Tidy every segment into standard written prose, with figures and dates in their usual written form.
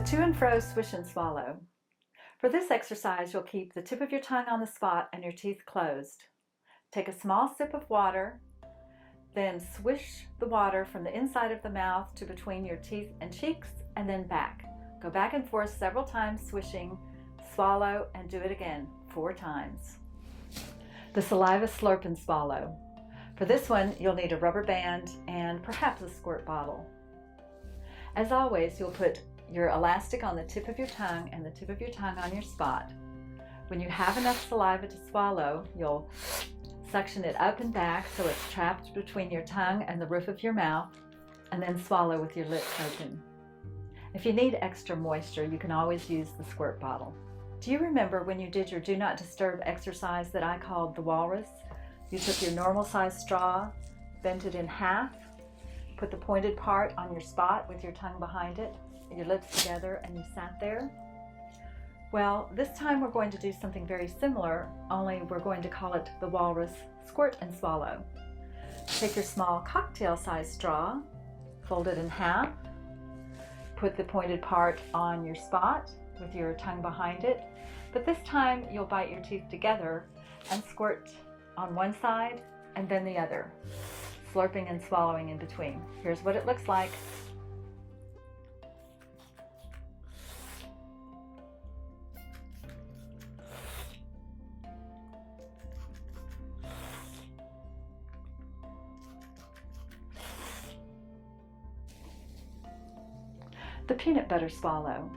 To and fro swish and swallow. For this exercise, you'll keep the tip of your tongue on the spot and your teeth closed. Take a small sip of water, then swish the water from the inside of the mouth to between your teeth and cheeks, and then back. Go back and forth several times, swishing, swallow, and do it again 4 times. The saliva slurp and swallow. For this one, you'll need a rubber band and perhaps a squirt bottle. As always, you'll put your elastic on the tip of your tongue and the tip of your tongue on your spot. When you have enough saliva to swallow, you'll suction it up and back so it's trapped between your tongue and the roof of your mouth, and then swallow with your lips open. If you need extra moisture, you can always use the squirt bottle. Do you remember when you did your do not disturb exercise that I called the walrus? You took your normal size straw, bent it in half, put the pointed part on your spot with your tongue behind it, your lips together, and you sat there? Well, this time we're going to do something very similar, only we're going to call it the walrus squirt and swallow. Take your small cocktail-sized straw, fold it in half, put the pointed part on your spot with your tongue behind it, but this time you'll bite your teeth together and squirt on one side and then the other, slurping and swallowing in between. Here's what it looks like. The peanut butter swallow.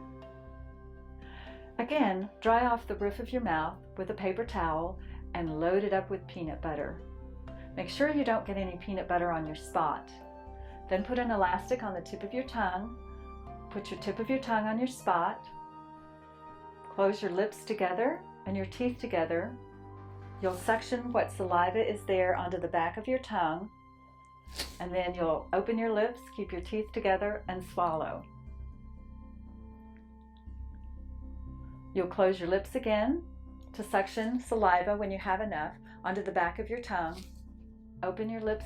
Again, dry off the roof of your mouth with a paper towel and load it up with peanut butter. Make sure you don't get any peanut butter on your spot. Then put an elastic on the tip of your tongue. Put your tip of your tongue on your spot. Close your lips together and your teeth together. You'll suction what saliva is there onto the back of your tongue, and then you'll open your lips, keep your teeth together, and swallow. You'll close your lips again to suction saliva when you have enough onto the back of your tongue. Open your lips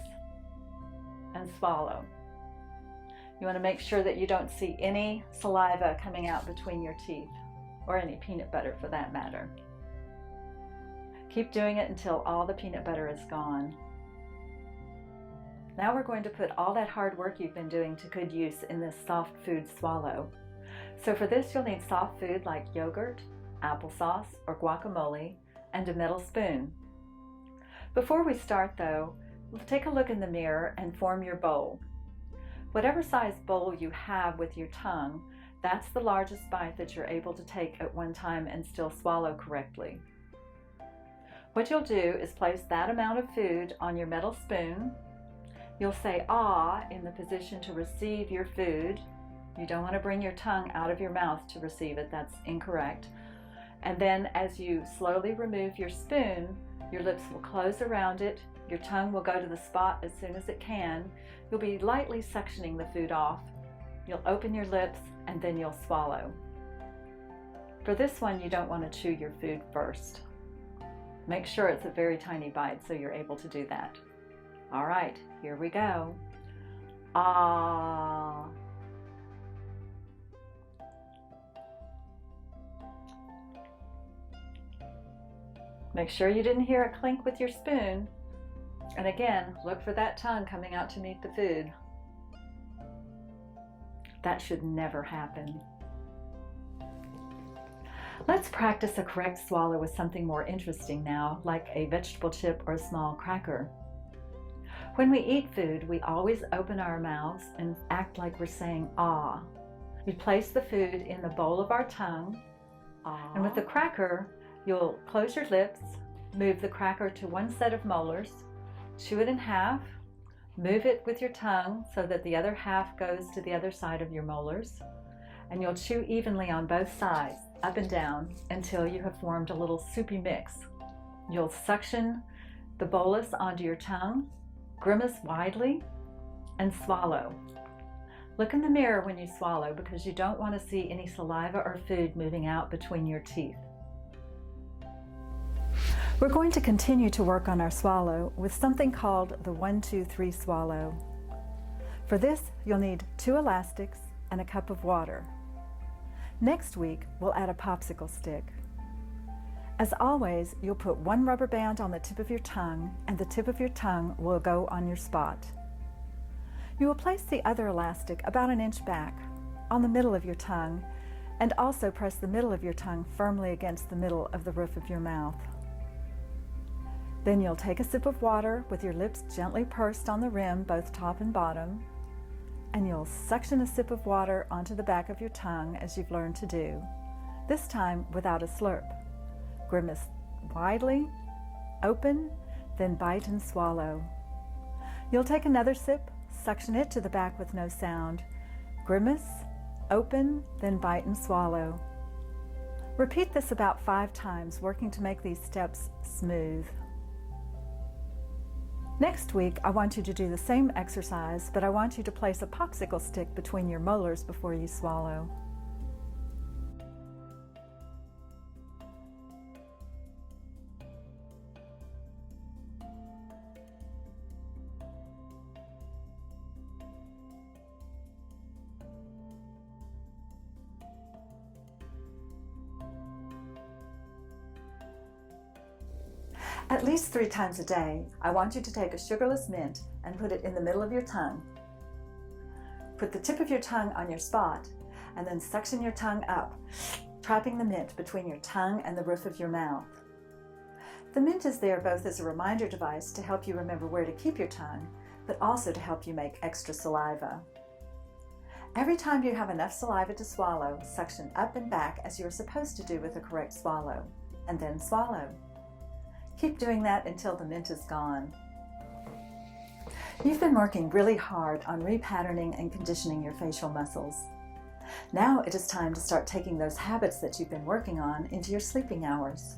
and swallow. You want to make sure that you don't see any saliva coming out between your teeth, or any peanut butter for that matter. Keep doing it until all the peanut butter is gone. Now we're going to put all that hard work you've been doing to good use in this soft food swallow. So for this, you'll need soft food like yogurt, applesauce, or guacamole, and a metal spoon. Before we start though, we'll take a look in the mirror and form your bowl. Whatever size bowl you have with your tongue, that's the largest bite that you're able to take at one time and still swallow correctly. What you'll do is place that amount of food on your metal spoon. You'll say "ah" in the position to receive your food. You don't want to bring your tongue out of your mouth to receive it, that's incorrect. And then as you slowly remove your spoon, your lips will close around it, your tongue will go to the spot as soon as it can. You'll be lightly suctioning the food off. You'll open your lips and then you'll swallow. For this one, you don't want to chew your food first. Make sure it's a very tiny bite so you're able to do that. All right, here we go. Ah. Make sure you didn't hear a clink with your spoon. And again, look for that tongue coming out to meet the food. That should never happen. Let's practice a correct swallow with something more interesting now, like a vegetable chip or a small cracker. When we eat food, we always open our mouths and act like we're saying "ah." We place the food in the bowl of our tongue, and with the cracker, you'll close your lips, move the cracker to one set of molars, chew it in half, move it with your tongue so that the other half goes to the other side of your molars, and you'll chew evenly on both sides, up and down, until you have formed a little soupy mix. You'll suction the bolus onto your tongue, grimace widely, and swallow. Look in the mirror when you swallow because you don't want to see any saliva or food moving out between your teeth. We're going to continue to work on our swallow with something called the 1-2-3 swallow. For this, you'll need 2 elastics and a cup of water. Next week, we'll add a popsicle stick. As always, you'll put one rubber band on the tip of your tongue, and the tip of your tongue will go on your spot. You will place the other elastic about an inch back, on the middle of your tongue, and also press the middle of your tongue firmly against the middle of the roof of your mouth. Then you'll take a sip of water with your lips gently pursed on the rim, both top and bottom, and you'll suction a sip of water onto the back of your tongue as you've learned to do, this time without a slurp. Grimace widely, open, then bite and swallow. You'll take another sip, suction it to the back with no sound. Grimace, open, then bite and swallow. Repeat this about 5 times, working to make these steps smooth. Next week, I want you to do the same exercise, but I want you to place a popsicle stick between your molars before you swallow. At least 3 times a day, I want you to take a sugarless mint and put it in the middle of your tongue. Put the tip of your tongue on your spot, and then suction your tongue up, trapping the mint between your tongue and the roof of your mouth. The mint is there both as a reminder device to help you remember where to keep your tongue, but also to help you make extra saliva. Every time you have enough saliva to swallow, suction up and back as you are supposed to do with a correct swallow, and then swallow. Keep doing that until the mint is gone. You've been working really hard on repatterning and conditioning your facial muscles. Now it is time to start taking those habits that you've been working on into your sleeping hours.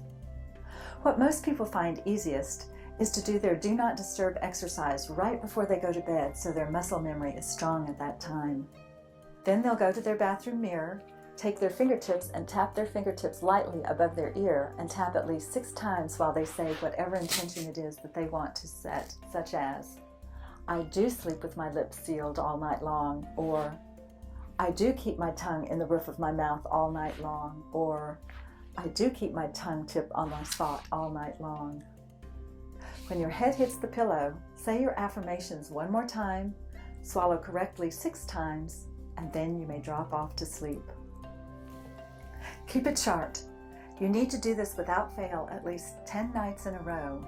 What most people find easiest is to do their do not disturb exercise right before they go to bed so their muscle memory is strong at that time. Then they'll go to their bathroom mirror, take their fingertips and tap their fingertips lightly above their ear and tap at least 6 times while they say whatever intention it is that they want to set, such as, "I do sleep with my lips sealed all night long," or "I do keep my tongue in the roof of my mouth all night long," or "I do keep my tongue tip on my spot all night long." When your head hits the pillow, say your affirmations one more time, swallow correctly 6 times, and then you may drop off to sleep. Keep it sharp. You need to do this without fail at least 10 nights in a row.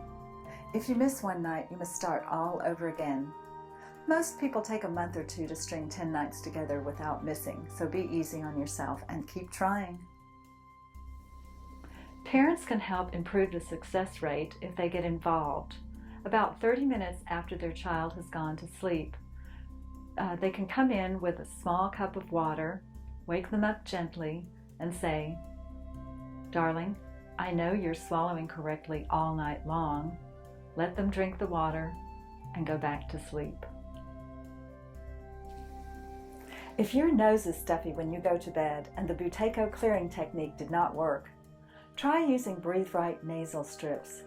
If you miss one night, you must start all over again. Most people take a month or 2 to string 10 nights together without missing, so be easy on yourself and keep trying. Parents can help improve the success rate if they get involved. About 30 minutes after their child has gone to sleep, they can come in with a small cup of water, wake them up gently, and say, "Darling, I know you're swallowing correctly all night long." Let them drink the water and go back to sleep. If your nose is stuffy when you go to bed and the Buteyko clearing technique did not work, try using Breathe Right nasal strips.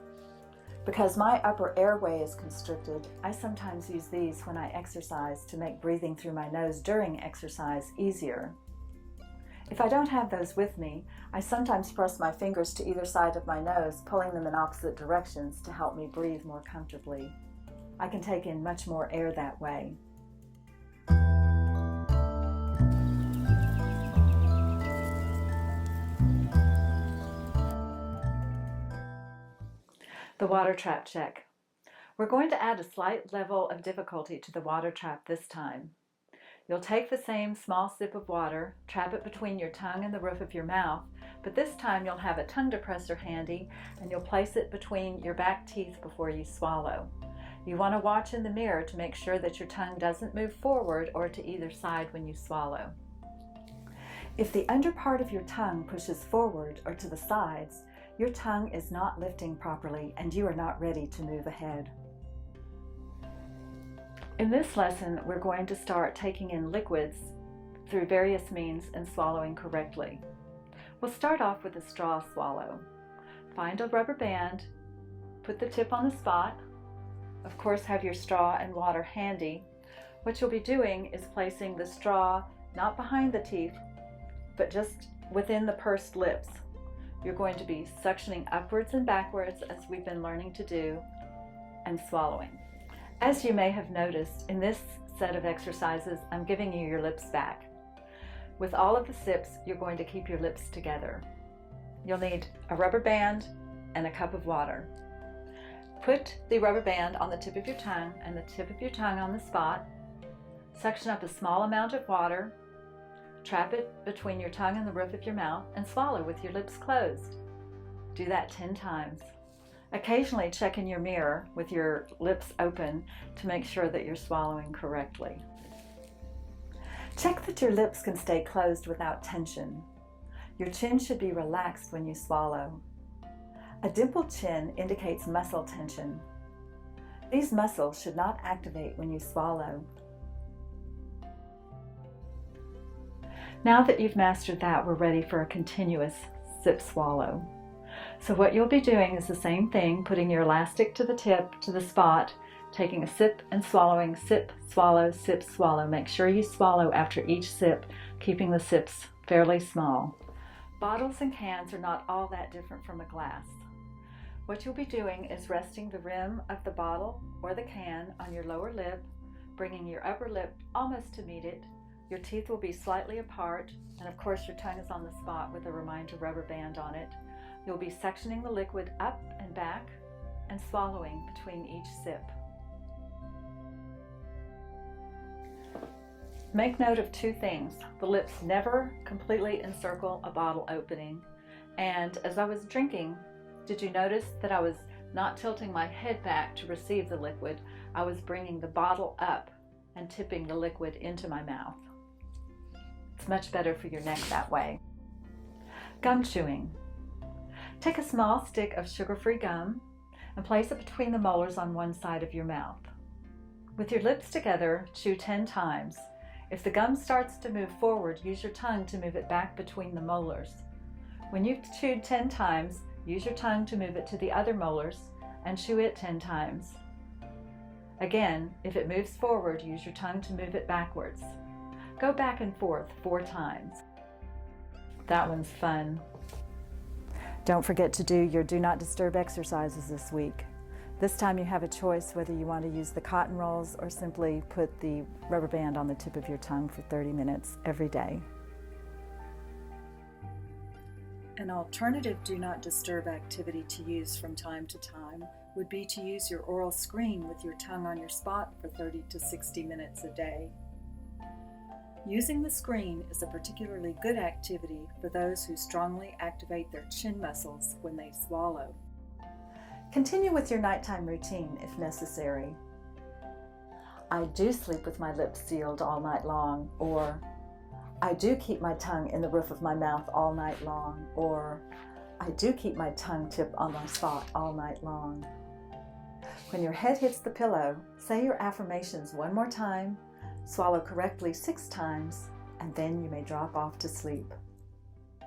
Because my upper airway is constricted, I sometimes use these when I exercise to make breathing through my nose during exercise easier. If I don't have those with me, I sometimes press my fingers to either side of my nose, pulling them in opposite directions to help me breathe more comfortably. I can take in much more air that way. The water trap check. We're going to add a slight level of difficulty to the water trap this time. You'll take the same small sip of water, trap it between your tongue and the roof of your mouth, but this time you'll have a tongue depressor handy and you'll place it between your back teeth before you swallow. You want to watch in the mirror to make sure that your tongue doesn't move forward or to either side when you swallow. If the under part of your tongue pushes forward or to the sides, your tongue is not lifting properly and you are not ready to move ahead. In this lesson, we're going to start taking in liquids through various means and swallowing correctly. We'll start off with a straw swallow. Find a rubber band, put the tip on the spot. Of course, have your straw and water handy. What you'll be doing is placing the straw not behind the teeth, but just within the pursed lips. You're going to be suctioning upwards and backwards as we've been learning to do, and swallowing. As you may have noticed, in this set of exercises, I'm giving you your lips back. With all of the sips, you're going to keep your lips together. You'll need a rubber band and a cup of water. Put the rubber band on the tip of your tongue and the tip of your tongue on the spot. Suction up a small amount of water. Trap it between your tongue and the roof of your mouth and swallow with your lips closed. Do that 10 times. Occasionally check in your mirror with your lips open to make sure that you're swallowing correctly. Check that your lips can stay closed without tension. Your chin should be relaxed when you swallow. A dimpled chin indicates muscle tension. These muscles should not activate when you swallow. Now that you've mastered that, we're ready for a continuous sip swallow. So what you'll be doing is the same thing, putting your elastic to the tip, to the spot, taking a sip and swallowing, sip, swallow, sip, swallow. Make sure you swallow after each sip, keeping the sips fairly small. Bottles and cans are not all that different from a glass. What you'll be doing is resting the rim of the bottle or the can on your lower lip, bringing your upper lip almost to meet it. Your teeth will be slightly apart, and of course your tongue is on the spot with a reminder rubber band on it. You'll be suctioning the liquid up and back and swallowing between each sip. Make note of 2 things. The lips never completely encircle a bottle opening. And as I was drinking, did you notice that I was not tilting my head back to receive the liquid? I was bringing the bottle up and tipping the liquid into my mouth. It's much better for your neck that way. Gum chewing. Take a small stick of sugar-free gum and place it between the molars on one side of your mouth. With your lips together, chew 10 times. If the gum starts to move forward, use your tongue to move it back between the molars. When you've chewed 10 times, use your tongue to move it to the other molars and chew it 10 times. Again, if it moves forward, use your tongue to move it backwards. Go back and forth 4 times. That one's fun. Don't forget to do your Do Not Disturb exercises this week. This time you have a choice whether you want to use the cotton rolls or simply put the rubber band on the tip of your tongue for 30 minutes every day. An alternative Do Not Disturb activity to use from time to time would be to use your oral screen with your tongue on your spot for 30 to 60 minutes a day. Using the screen is a particularly good activity for those who strongly activate their chin muscles when they swallow. Continue with your nighttime routine if necessary. I do sleep with my lips sealed all night long, or I do keep my tongue in the roof of my mouth all night long, or I do keep my tongue tip on my spot all night long. When your head hits the pillow, say your affirmations one more time, swallow correctly 6 times, and then you may drop off to sleep.